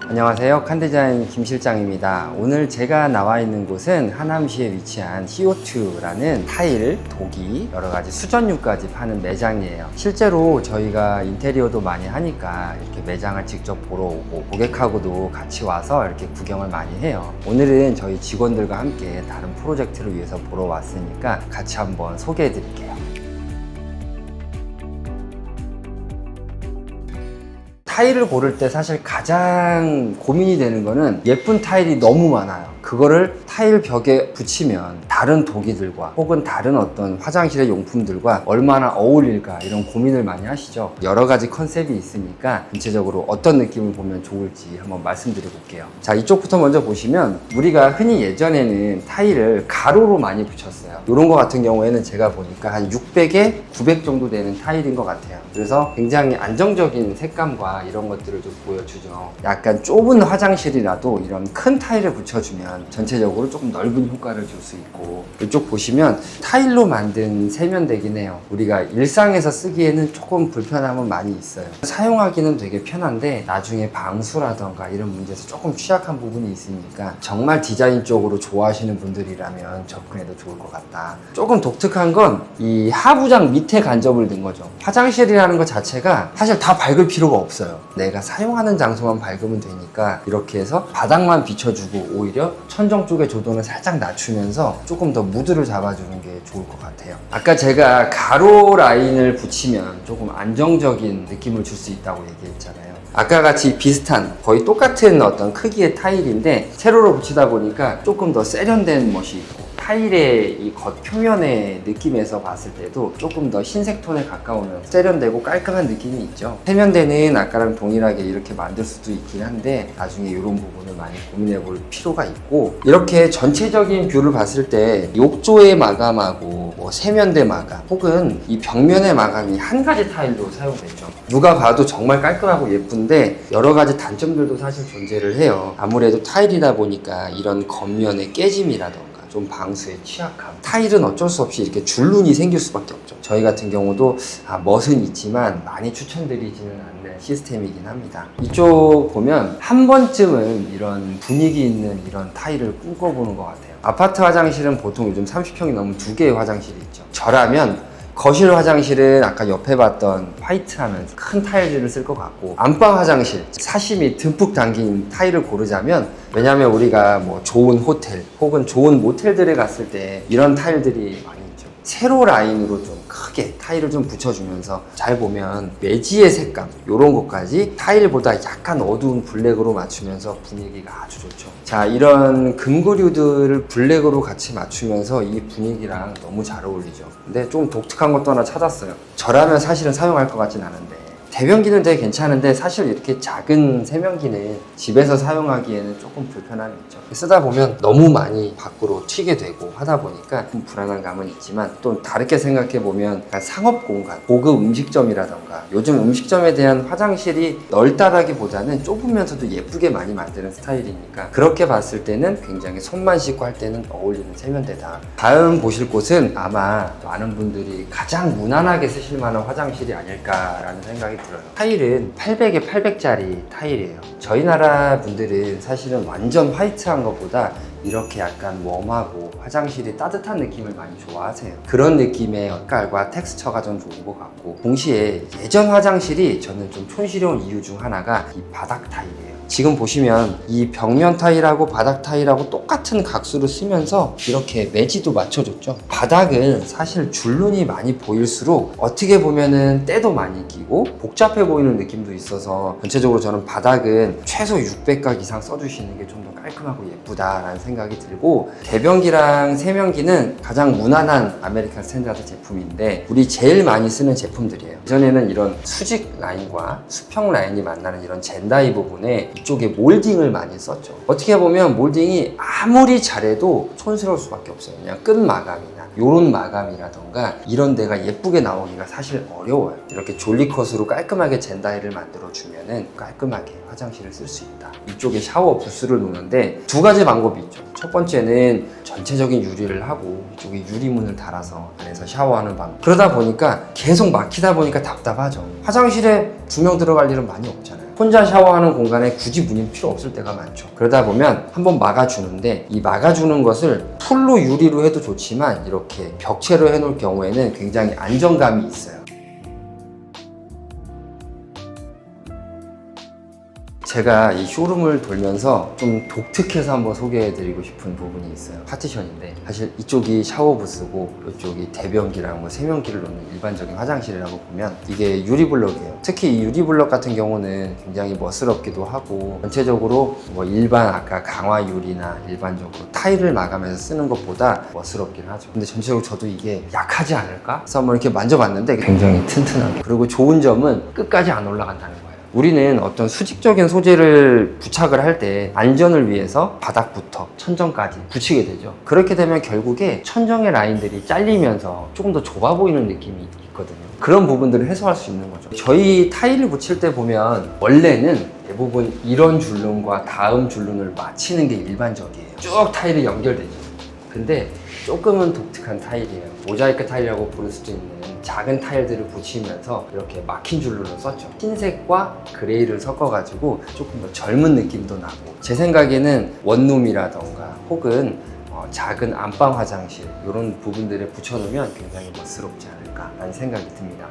안녕하세요. 칸디자인 김 실장입니다. 오늘 제가 나와 있는 곳은 하남시에 위치한 CO2라는 타일, 도기, 여러 가지 수전류까지 파는 매장이에요. 실제로 저희가 인테리어도 많이 하니까 이렇게 매장을 직접 보러 오고 고객하고도 같이 와서 이렇게 구경을 많이 해요. 오늘은 저희 직원들과 함께 다른 프로젝트를 위해서 보러 왔으니까 같이 한번 소개해 드릴게요. 타일을 고를 때 사실 가장 고민이 되는 거는 예쁜 타일이 너무 많아요. 그거를 타일 벽에 붙이면 다른 도기들과 혹은 다른 어떤 화장실의 용품들과 얼마나 어울릴까 이런 고민을 많이 하시죠. 여러 가지 컨셉이 있으니까 전체적으로 어떤 느낌을 보면 좋을지 한번 말씀드려 볼게요. 자, 이쪽부터 먼저 보시면 우리가 흔히 예전에는 타일을 가로로 많이 붙였어요. 이런 거 같은 경우에는 제가 보니까 한 600에 900 정도 되는 타일인 것 같아요. 그래서 굉장히 안정적인 색감과 이런 것들을 좀 보여주죠. 약간 좁은 화장실이라도 이런 큰 타일을 붙여주면 전체적으로 조금 넓은 효과를 줄 수 있고, 이쪽 보시면 타일로 만든 세면대긴 해요. 우리가 일상에서 쓰기에는 조금 불편함은 많이 있어요. 사용하기는 되게 편한데 나중에 방수라던가 이런 문제에서 조금 취약한 부분이 있으니까 정말 디자인 쪽으로 좋아하시는 분들이라면 접근해도 좋을 것 같다. 조금 독특한 건 이 하부장 밑에 간접을 둔 거죠. 화장실이라는 것 자체가 사실 다 밝을 필요가 없어요. 내가 사용하는 장소만 밝으면 되니까 이렇게 해서 바닥만 비춰주고 오히려 천정 쪽의 조도는 살짝 낮추면서 조금 더 무드를 잡아주는 게 좋을 것 같아요. 아까 제가 가로 라인을 붙이면 조금 안정적인 느낌을 줄 수 있다고 얘기했잖아요. 아까 같이 비슷한 거의 똑같은 어떤 크기의 타일인데 세로로 붙이다 보니까 조금 더 세련된 멋이 있고, 타일의 이 겉표면의 느낌에서 봤을 때도 조금 더 흰색 톤에 가까우면 세련되고 깔끔한 느낌이 있죠. 세면대는 아까랑 동일하게 이렇게 만들 수도 있긴 한데 나중에 이런 부분을 많이 고민해 볼 필요가 있고, 이렇게 전체적인 뷰를 봤을 때 욕조의 마감하고 뭐 세면대 마감 혹은 이 벽면의 마감이 한 가지 타일로 사용됐죠. 누가 봐도 정말 깔끔하고 예쁜데 여러 가지 단점들도 사실 존재를 해요. 아무래도 타일이다 보니까 이런 겉면의 깨짐이라던가 좀 방수에 취약함, 타일은 어쩔 수 없이 이렇게 줄눈이 생길 수밖에 없죠. 저희 같은 경우도 멋은 있지만 많이 추천드리지는 않는 시스템이긴 합니다. 이쪽 보면 한 번쯤은 이런 분위기 있는 이런 타일을 꿈꿔보는 것 같아요. 아파트 화장실은 보통 요즘 30평이 넘은 2개의 화장실이 있죠. 저라면 거실 화장실은 아까 옆에 봤던 화이트하면서 큰 타일들을 쓸 것 같고, 안방 화장실 사심이 듬뿍 담긴 타일을 고르자면, 왜냐하면 우리가 뭐 좋은 호텔 혹은 좋은 모텔들에 갔을 때 이런 타일들이 많이 있죠. 세로 라인으로 좀 크게 타일을 좀 붙여주면서 잘 보면 매지의 색감 이런 것까지 타일보다 약간 어두운 블랙으로 맞추면서 분위기가 아주 좋죠. 자, 이런 금고류들을 블랙으로 같이 맞추면서 이 분위기랑 너무 잘 어울리죠. 근데 좀 독특한 것도 하나 찾았어요. 저라면 사실은 사용할 것 같진 않은데, 대변기는 되게 괜찮은데 사실 이렇게 작은 세면기는 집에서 사용하기에는 조금 불편함이 있죠. 쓰다 보면 너무 많이 밖으로 튀게 되고 하다 보니까 좀 불안한 감은 있지만, 또 다르게 생각해 보면 상업 공간, 고급 음식점이라던가 요즘 음식점에 대한 화장실이 넓다라기보다는 좁으면서도 예쁘게 많이 만드는 스타일이니까 그렇게 봤을 때는 굉장히 손만 씻고 할 때는 어울리는 세면대다. 다음 보실 곳은 아마 많은 분들이 가장 무난하게 쓰실 만한 화장실이 아닐까라는 생각이 들어요. 타일은 800에 800짜리 타일이에요. 저희 나라 분들은 사실은 완전 화이트한 것보다 이렇게 약간 웜하고 화장실이 따뜻한 느낌을 많이 좋아하세요. 그런 느낌의 색깔과 텍스처가 좀 좋은 것 같고, 동시에 예전 화장실이 저는 좀 촌스러운 이유 중 하나가 이 바닥 타일이에요. 지금 보시면 이 벽면 타일하고 바닥 타일하고 똑같은 각수를 쓰면서 이렇게 매지도 맞춰줬죠. 바닥은 사실 줄눈이 많이 보일수록 어떻게 보면은 때도 많이 끼고 복잡해 보이는 느낌도 있어서, 전체적으로 저는 바닥은 최소 600각 이상 써주시는 게 좀 더 깔끔하고 예쁘다라는 생각이 들고, 대변기랑 세면기는 가장 무난한 아메리칸 스탠다드 제품인데 우리 제일 많이 쓰는 제품들이에요. 예전에는 이런 수직 라인과 수평 라인이 만나는 이런 젠다이 부분에 이쪽에 몰딩을 많이 썼죠. 어떻게 보면 몰딩이 아무리 잘해도 촌스러울 수밖에 없어요. 그냥 끈 마감이나 요런 마감이라던가 이런 데가 예쁘게 나오기가 사실 어려워요. 이렇게 졸리컷으로 깔끔하게 젠다이를 만들어 주면은 깔끔하게 화장실을 쓸 수 있다. 이쪽에 샤워 부스를 놓는데 두 가지 방법이 있죠. 첫 번째는 전체적인 유리를 하고 이쪽에 유리문을 달아서 안에서 샤워하는 방법. 그러다 보니까 계속 막히다 보니까 답답하죠. 화장실에 2명 들어갈 일은 많이 없잖아요. 혼자 샤워하는 공간에 굳이 문이 필요 없을 때가 많죠. 그러다 보면 한번 막아주는데 이 막아주는 것을 풀로 유리로 해도 좋지만 이렇게 벽체로 해놓을 경우에는 굉장히 안정감이 있어요. 제가 이 쇼룸을 돌면서 좀 독특해서 한번 소개해드리고 싶은 부분이 있어요. 파티션인데 사실 이쪽이 샤워 부스고 이쪽이 대변기랑 뭐 세면기를 놓는 일반적인 화장실이라고 보면 이게 유리블럭이에요. 특히 이 유리블럭 같은 경우는 굉장히 멋스럽기도 하고 전체적으로 뭐 일반 아까 강화 유리나 일반적으로 타일을 마감해서 쓰는 것보다 멋스럽긴 하죠. 근데 전체적으로 저도 이게 약하지 않을까? 그래서 한번 이렇게 만져봤는데 굉장히 튼튼하고, 그리고 좋은 점은 끝까지 안 올라간다는 거예요. 우리는 어떤 수직적인 소재를 부착을 할 때 안전을 위해서 바닥부터 천정까지 붙이게 되죠. 그렇게 되면 결국에 천정의 라인들이 잘리면서 조금 더 좁아 보이는 느낌이 있거든요. 그런 부분들을 해소할 수 있는 거죠. 저희 타일을 붙일 때 보면 원래는 대부분 이런 줄눈과 다음 줄눈을 맞추는 게 일반적이에요. 쭉 타일이 연결되죠. 근데 조금은 독특한 타일이에요. 모자이크 타일이라고 부를 수도 있는 작은 타일들을 붙이면서 이렇게 막힌 줄눈을 썼죠. 흰색과 그레이를 섞어가지고 조금 더 젊은 느낌도 나고, 제 생각에는 원룸이라던가 혹은 작은 안방 화장실 이런 부분들에 붙여놓으면 굉장히 멋스럽지 않을까라는 생각이 듭니다.